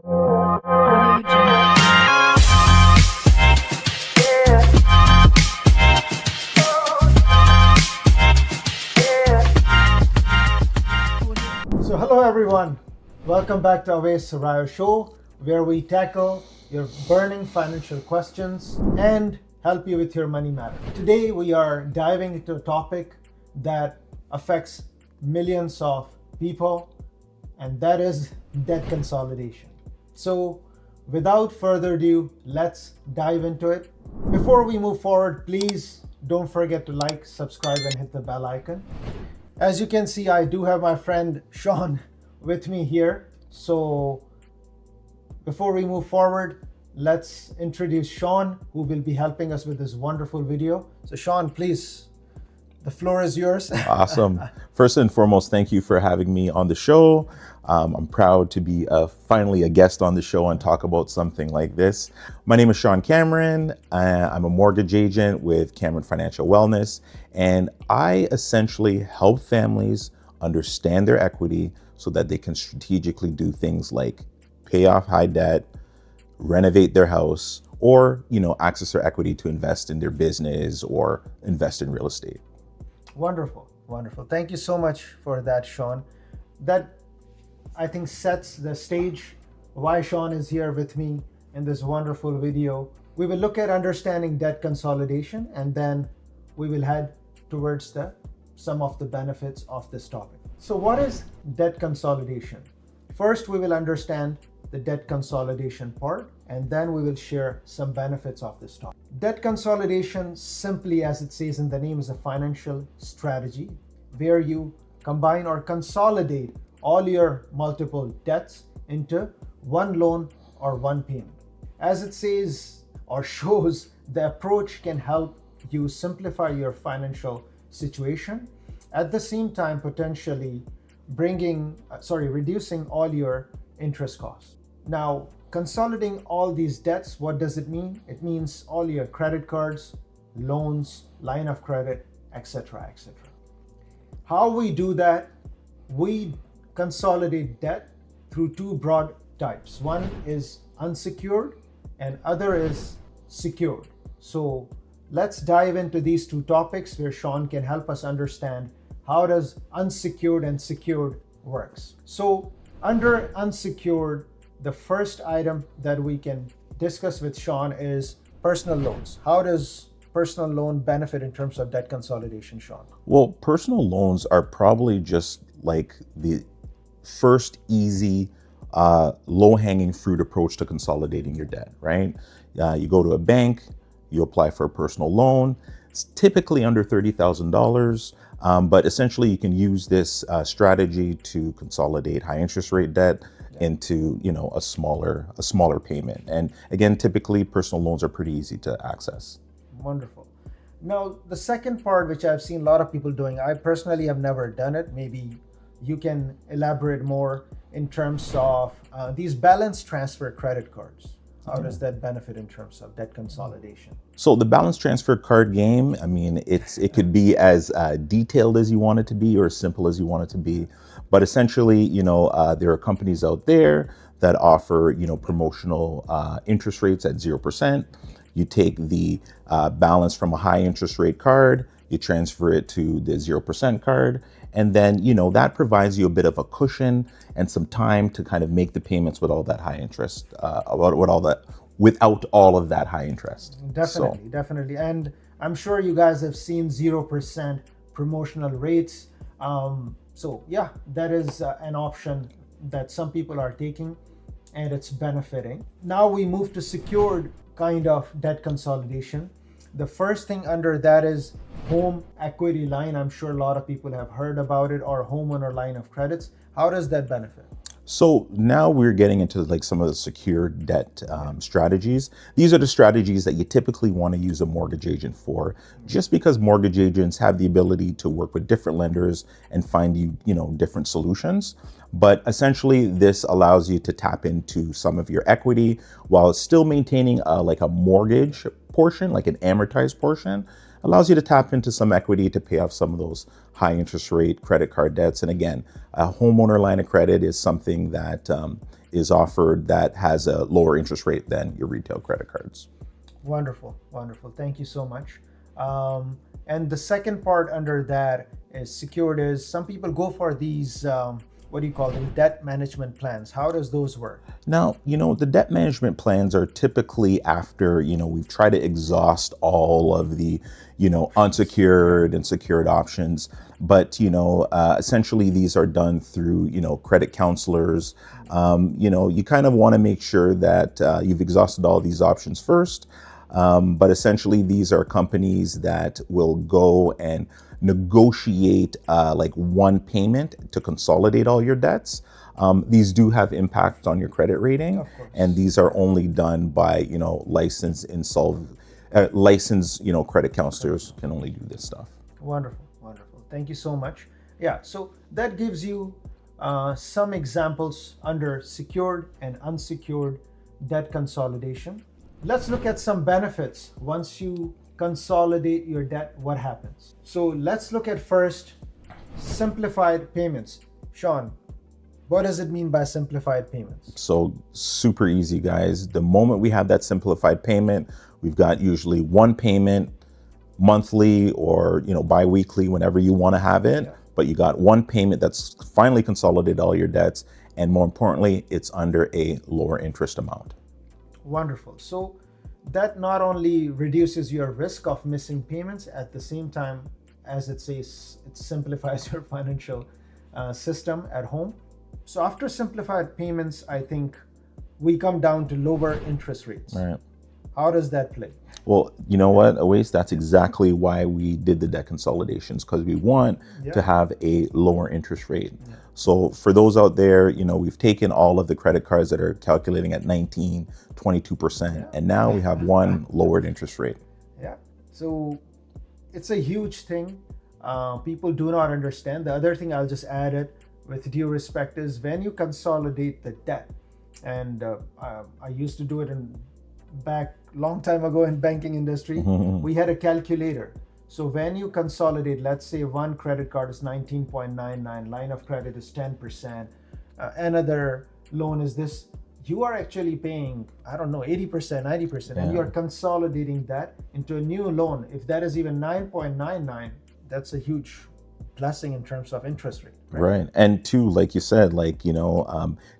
Audio Jungle. So hello everyone, welcome back to Awais Surahyo show, where we tackle your burning financial questions and help you with your money matter. Today we are diving into a topic that affects millions of people, and that is debt consolidation. So without further ado, let's dive into it. Before we move forward, please don't forget to like, subscribe, and hit the bell icon. As you can see, I do have my friend Shawn with me here. So before we move forward, let's introduce Shawn, who will be helping us with this wonderful video. So Shawn, please, the floor is yours. Awesome. First and foremost, thank you for having me on the show. I'm proud to be finally a guest on the show and talk about something like this. My name is Shawn Cameron. I'm a mortgage agent with Cameron Financial Wellness, and I essentially help families understand their equity so that they can strategically do things like pay off high debt, renovate their house, or access their equity to invest in their business or invest in real estate. Wonderful, wonderful. Thank you so much for that, Shawn. That, I think, sets the stage why Shawn is here with me in this wonderful video. We will look at understanding debt consolidation, and then we will head towards some of the benefits of this topic. So what is debt consolidation? First, we will understand the debt consolidation part, and then we will share some benefits of this topic. Debt consolidation, simply as it says in the name, is a financial strategy where you combine or consolidate all your multiple debts into one loan or one payment. As it says or shows, the approach can help you simplify your financial situation, at the same time potentially reducing all your interest costs. Now, consolidating all these debts, what does it mean? It means all your credit cards, loans, line of credit, etc., etc. How we do that? We consolidate debt through two broad types. One is unsecured and other is secured. So let's dive into these two topics where Shawn can help us understand how does unsecured and secured works. So under unsecured, the first item that we can discuss with Shawn is personal loans. How does personal loan benefit in terms of debt consolidation, Shawn? Well, personal loans are probably just like the first easy, low-hanging fruit approach to consolidating your debt, right? You go to a bank, you apply for a personal loan. It's typically under $30,000, but essentially you can use this strategy to consolidate high interest rate debt into a smaller payment. And again, typically personal loans are pretty easy to access. Wonderful. Now, the second part, which I've seen a lot of people doing, I personally have never done it. Maybe you can elaborate more in terms of these balance transfer credit cards. How does that benefit in terms of debt consolidation? So the balance transfer card game, I mean, it could be as detailed as you want it to be or as simple as you want it to be. But essentially, there are companies out there that offer, promotional interest rates at 0%. You take the balance from a high interest rate card, you transfer it to the 0% card, and then, that provides you a bit of a cushion and some time to kind of make the payments with all that high interest, without all of that high interest. Definitely. And I'm sure you guys have seen 0% promotional rates. So yeah, that is an option that some people are taking, and it's benefiting. Now we move to secured kind of debt consolidation. The first thing under that is home equity line. I'm sure a lot of people have heard about it, or homeowner line of credits. How does that benefit? So now we're getting into like some of the secured debt strategies. These are the strategies that you typically want to use a mortgage agent for, just because mortgage agents have the ability to work with different lenders and find you, different solutions. But essentially, this allows you to tap into some of your equity while still maintaining like a mortgage portion, like an amortized portion. Allows you to tap into some equity to pay off some of those high interest rate credit card debts. And again, a homeowner line of credit is something that is offered that has a lower interest rate than your retail credit cards. Wonderful, wonderful. Thank you so much. And the second part under that is secured is some people go for these, what do you call them, debt management plans. How does those work? Now, the debt management plans are typically after, we've tried to exhaust all of the, unsecured and secured options. But, essentially these are done through, credit counselors. You kind of want to make sure that you've exhausted all these options first. But essentially these are companies that will go and negotiate like one payment to consolidate all your debts. These do have impact on your credit rating, and these are only done by licensed credit counselors can only do this stuff. Wonderful, wonderful. Thank you so much. Yeah, so that gives you some examples under secured and unsecured debt consolidation. Let's look at some benefits. Once you consolidate your debt, what happens? So let's look at first simplified payments. Shawn, what does it mean by simplified payments? So super easy, guys. The moment we have that simplified payment, we've got usually one payment monthly or bi-weekly, whenever you want to have it. Yeah. But you got one payment that's finally consolidated all your debts, and more importantly, it's under a lower interest amount. Wonderful. So that not only reduces your risk of missing payments, at the same time, as it says, it simplifies your financial system at home. So after simplified payments, I think we come down to lower interest rates. Right. How does that play? Well, you know what, Awais, that's exactly why we did the debt consolidations, because we want to have a lower interest rate. Yeah. So for those out there, we've taken all of the credit cards that are calculating at 19, 22%, and now we have one lowered interest rate. Yeah. So it's a huge thing. People do not understand. The other thing I'll just add it with due respect is when you consolidate the debt, and I used to do it back long time ago in banking industry, we had a calculator. So when you consolidate, let's say one credit card is 19.99, line of credit is 10%, another loan is this, you are actually paying, 80%, 90%, and you're consolidating that into a new loan. If that is even 9.99, that's a huge blessing in terms of interest rate. Right. And two, like you said,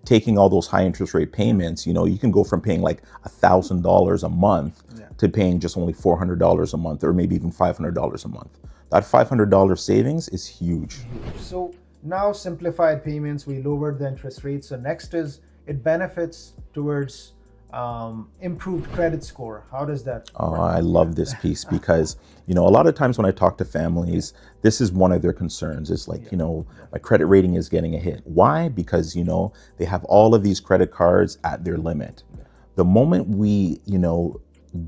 taking all those high interest rate payments, you can go from paying like $1,000 a month to paying just only $400 a month, or maybe even $500 a month. That $500 savings is huge. So now simplified payments, we lowered the interest rate. So next is it benefits towards improved credit score. How does that work? I love this piece because, a lot of times when I talk to families, this is one of their concerns. It's like, my credit rating is getting a hit. Why? Because, they have all of these credit cards at their limit. The moment we,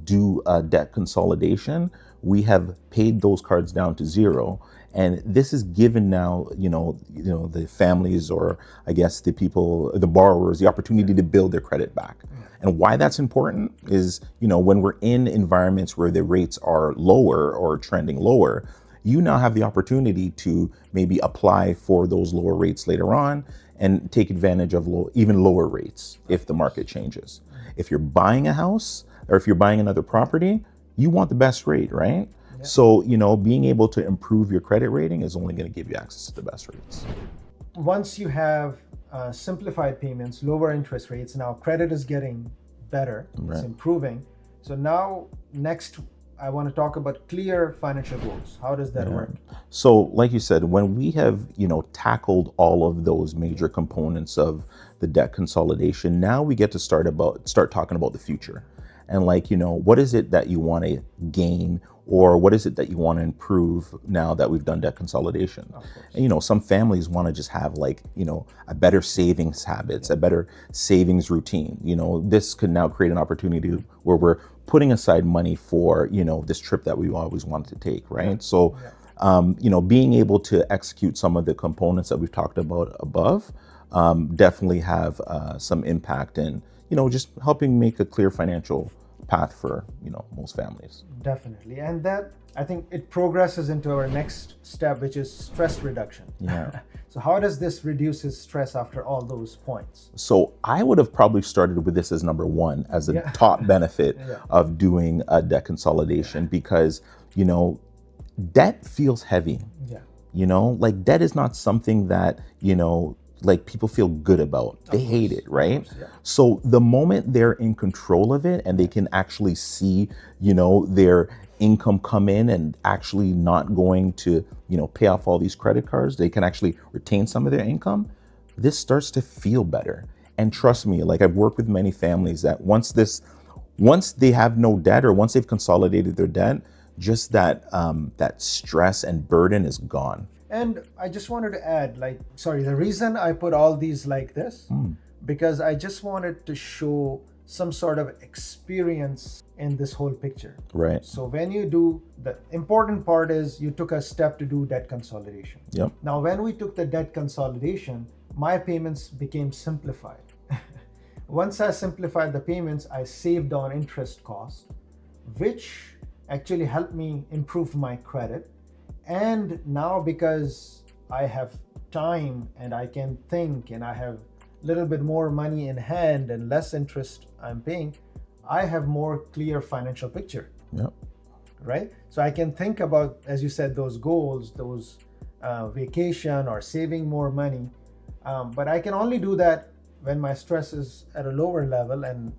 do a debt consolidation, we have paid those cards down to zero. And this is given now, the families, or I guess the people, the borrowers, the opportunity to build their credit back. And why that's important is, when we're in environments where the rates are lower or trending lower, you now have the opportunity to maybe apply for those lower rates later on and take advantage of even lower rates if the market changes. If you're buying a house or if you're buying another property, you want the best rate, right? Yeah. So, being able to improve your credit rating is only going to give you access to the best rates. Once you have simplified payments, lower interest rates, now credit is getting better, it's improving. So now next, I want to talk about clear financial goals. How does that work? So like you said, when we have, tackled all of those major components of the debt consolidation, now we get to start talking about the future. And what is it that you want to gain, or what is it that you want to improve now that we've done debt consolidation? And some families want to just have a better savings habits, a better savings routine. This could now create an opportunity where we're putting aside money for, this trip that we always wanted to take, right? So, being able to execute some of the components that we've talked about above definitely have some impact in, just helping make a clear financial path for, most families. Definitely. And that, I think it progresses into our next step, which is stress reduction. Yeah. So how does this reduces stress after all those points? So I would have probably started with this as number one, as a Yeah. top benefit Yeah. of doing a debt consolidation, because, debt feels heavy. Yeah. Like debt is not something that, like people feel good about. They hate it, right? Course, yeah. So the moment they're in control of it and they can actually see, their income come in and actually not going to, pay off all these credit cards, they can actually retain some of their income. This starts to feel better. And trust me, like I've worked with many families that once they have no debt, or once they've consolidated their debt, just that stress and burden is gone. And I just wanted to add, the reason I put all these like this, because I just wanted to show some sort of experience in this whole picture. Right. So when you do, the important part is you took a step to do debt consolidation. Yep. Now, when we took the debt consolidation, my payments became simplified. Once I simplified the payments, I saved on interest costs, which actually helped me improve my credit. And now, because I have time and I can think and I have a little bit more money in hand and less interest I'm paying, I have more clear financial picture. Yep. Right? So I can think about, as you said, those goals, those vacation or saving more money. But I can only do that when my stress is at a lower level and,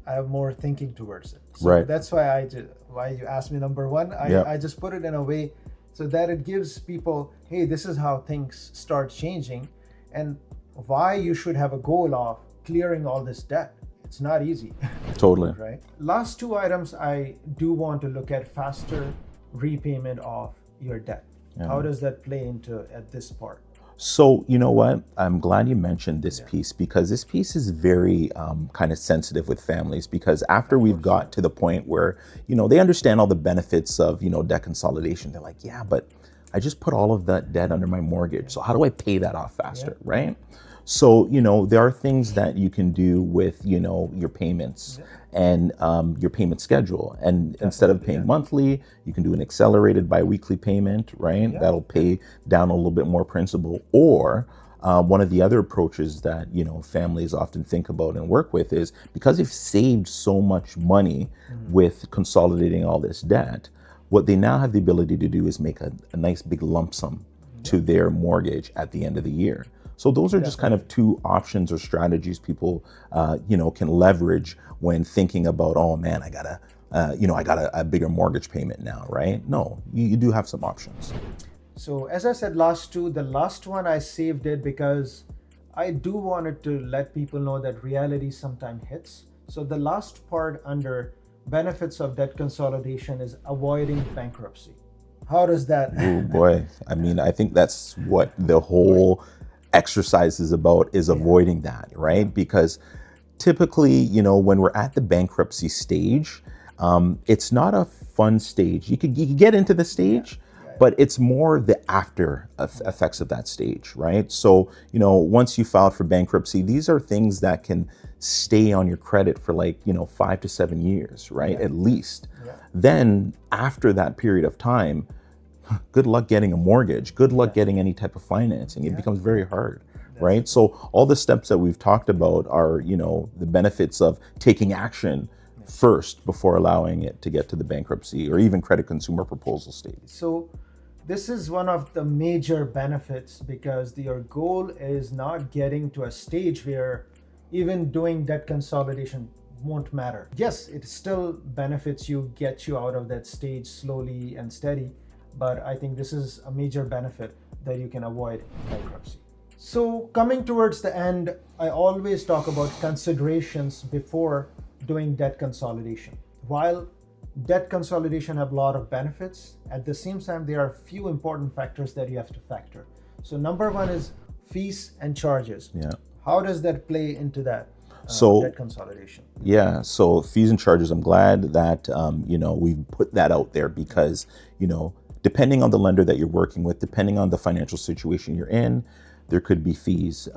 I have more thinking towards it. So right. That's why why you asked me number one. I just put it in a way so that it gives people, hey, this is how things start changing and why you should have a goal of clearing all this debt. It's not easy. Totally. Right. Last two items, I do want to look at faster repayment of your debt. Yeah. How does that play into at this part? So, you know what? I'm glad you mentioned this piece, because this piece is very kind of sensitive with families, because after we've got to the point where, they understand all the benefits of, debt consolidation, they're like, yeah, but I just put all of that debt under my mortgage. So how do I pay that off faster? Yeah. Right? So, there are things that you can do with, your payments and your payment schedule. And instead of paying monthly, you can do an accelerated biweekly payment, right? Yeah. That'll pay down a little bit more principal. Or one of the other approaches that, families often think about and work with is, because they've saved so much money with consolidating all this debt, what they now have the ability to do is make a nice big lump sum to their mortgage at the end of the year. So those are just kind of two options or strategies people, can leverage when thinking about, oh man, I got a bigger mortgage payment now, right? No, you do have some options. So as I said, the last one I saved it because I do wanted to let people know that reality sometimes hits. So the last part under benefits of debt consolidation is avoiding bankruptcy. How does that? Oh boy. I mean, I think that's what the whole exercise is about, is avoiding that, right? Because typically, when we're at the bankruptcy stage, it's not a fun stage. You could get into the stage, but it's more the after effects of that stage, right? So, once you filed for bankruptcy, these are things that can stay on your credit for 5 to 7 years, right? At least. Then after that period of time, good luck getting a mortgage, good luck getting any type of financing. It becomes very hard, right? So all the steps that we've talked about are, the benefits of taking action first before allowing it to get to the bankruptcy or even credit consumer proposal stage. So this is one of the major benefits, because your goal is not getting to a stage where even doing debt consolidation won't matter. Yes, it still benefits you, get you out of that stage slowly and steady. But I think this is a major benefit that you can avoid bankruptcy. So coming towards the end, I always talk about considerations before doing debt consolidation. While debt consolidation have a lot of benefits, at the same time, there are a few important factors that you have to factor. So number one is fees and charges. Yeah. How does that play into that? Debt consolidation. Yeah, so fees and charges, I'm glad that, we've put that out there, because, depending on the lender that you're working with, depending on the financial situation you're in, there could be fees,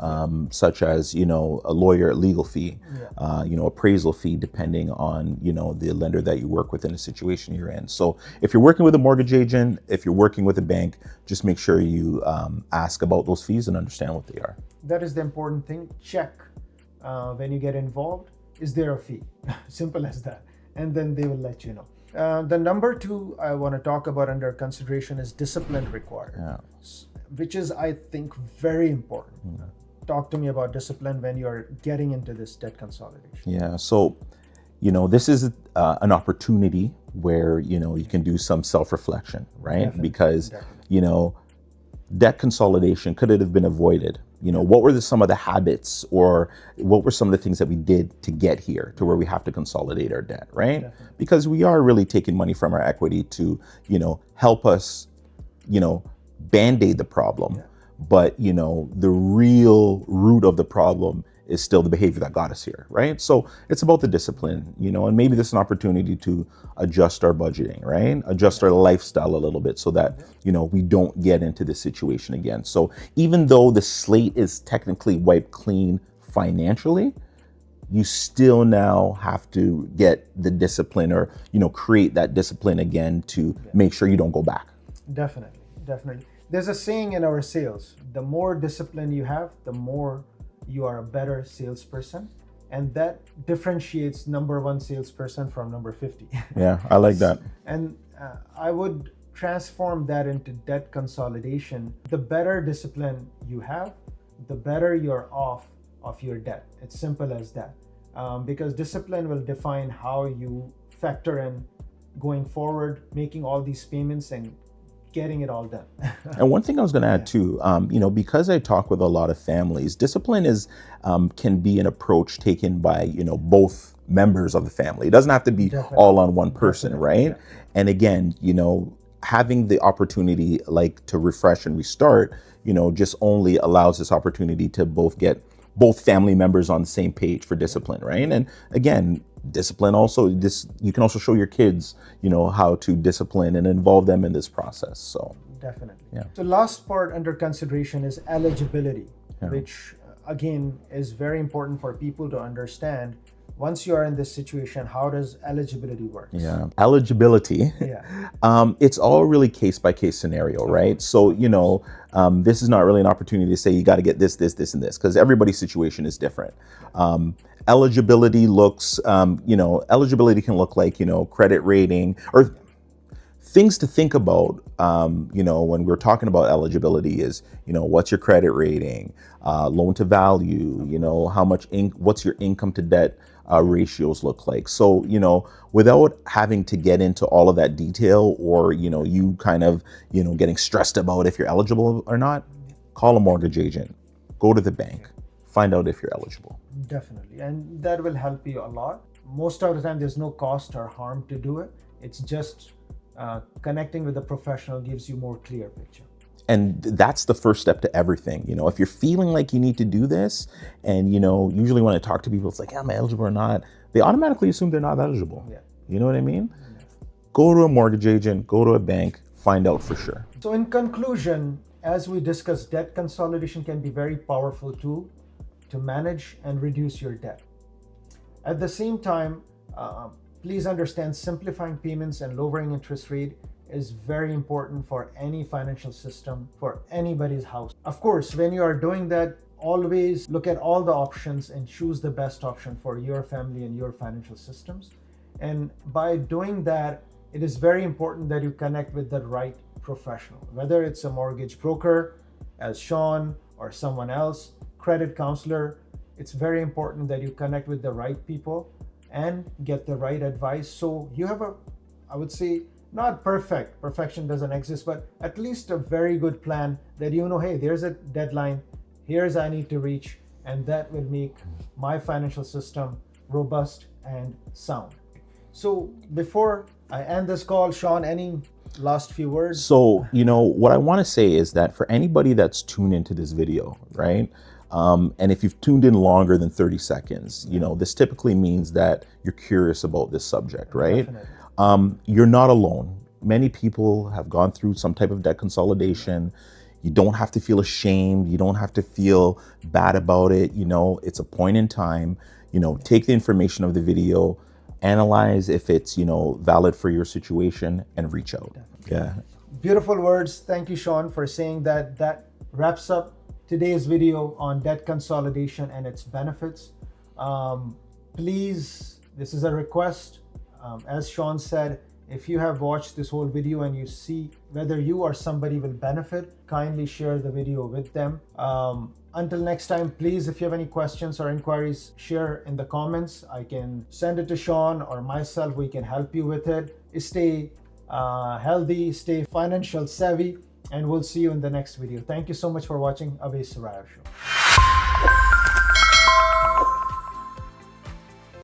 such as, you know, a lawyer legal fee, you know, appraisal fee, depending on, you know, the lender that you work with in the situation you're in. So if you're working with a mortgage agent, if you're working with a bank, just make sure you ask about those fees and understand what they are. That is the important thing. Check when you get involved, is there a fee? Simple as that. And then they will let you know. The number two I want to talk about under consideration is discipline required, which is, I think, very important. Talk to me about discipline when you're getting into this debt consolidation. Yeah, so, you know, this is an opportunity where, you know, you can do some self-reflection, right? Definitely, because, you know, debt consolidation, could it have been avoided? You know, what were some of the habits, or what were some of the things that we did to get here to where we have to consolidate our debt, right? Definitely. Because we are really taking money from our equity to, you know, help us, you know, band-aid the problem. But, you know, the real root of the problem is still the behavior that got us here, right? So it's about the discipline, you know, and maybe this is an opportunity to adjust our budgeting, right? Adjust our lifestyle a little bit so that, you know, we don't get into this situation again. So even though the slate is technically wiped clean financially, you still now have to get the discipline, or, you know, create that discipline again to make sure you don't go back. Definitely, definitely. There's a saying in our sales: the more discipline you have, the more you are a better salesperson. And that differentiates number one salesperson from number 50. Yeah, I like that. And I would transform that into debt consolidation. The better discipline you have, the better you're off of your debt. It's simple as that. Because discipline will define how you factor in going forward, making all these payments and getting it all done. And one thing I was going to add too, you know, because I talk with a lot of families, discipline is can be an approach taken by, you know, both members of the family. It doesn't have to be all on one person, right? And again, you know, having the opportunity like to refresh and restart, you know, just only allows this opportunity to get both family members on the same page for discipline, right? And again, discipline also, you can also show your kids, you know, how to discipline and involve them in this process. So definitely. Yeah. So last part under consideration is eligibility, which again is very important for people to understand. Once you are in this situation, how does eligibility work? Yeah, eligibility. It's all really case by case scenario, right? So, you know, this is not really an opportunity to say you got to get this, this, this, and this, because everybody's situation is different. Eligibility looks, you know, eligibility can look like, you know, credit rating, or things to think about, you know, when we're talking about eligibility is, you know, what's your credit rating, loan to value, you know, how much, what's your income to debt ratios look like. So, you know, without having to get into all of that detail, or, you know, you kind of, you know, getting stressed about if you're eligible or not, call a mortgage agent, go to the bank, find out if you're eligible. Definitely. And that will help you a lot. Most of the time, there's no cost or harm to do it. It's just connecting with a professional gives you more clear picture. And that's the first step to everything. You know, if you're feeling like you need to do this, and, you know, usually when I talk to people, it's like, am I eligible or not? They automatically assume they're not eligible. You know what I mean? Go to a mortgage agent, go to a bank, find out for sure. So in conclusion, as we discussed, debt consolidation can be a very powerful tool to manage and reduce your debt. At the same time, please understand simplifying payments and lowering interest rate is very important for any financial system, for anybody's house. Of course, when you are doing that, always look at all the options and choose the best option for your family and your financial systems. And by doing that, it is very important that you connect with the right professional, whether it's a mortgage broker, as Shawn, or someone else, credit counselor. It's very important that you connect with the right people and get the right advice. So you have I would say, not perfection doesn't exist, but at least a very good plan that, you know, hey, there's a deadline, here's I need to reach, and that will make my financial system robust and sound. So before I end this call, Shawn, any last few words? So, you know, what I want to say is that for anybody that's tuned into this video, right? And if you've tuned in longer than 30 seconds, you know, this typically means that you're curious about this subject, right? You're not alone. Many people have gone through some type of debt consolidation. You don't have to feel ashamed. You don't have to feel bad about it. It's a point in time. Take the information of the video, analyze if it's, valid for your situation, and reach out. Yeah. Beautiful words. Thank you, Shawn, for saying that. That wraps up today's video on debt consolidation and its benefits. Please, this is a request. As Shawn said, if you have watched this whole video and you see whether you or somebody will benefit, kindly share the video with them. Until next time, please, if you have any questions or inquiries, share in the comments. I can send it to Shawn or myself. We can help you with it. Stay healthy, stay financial savvy, and we'll see you in the next video. Thank you so much for watching Awais Surahyo Show.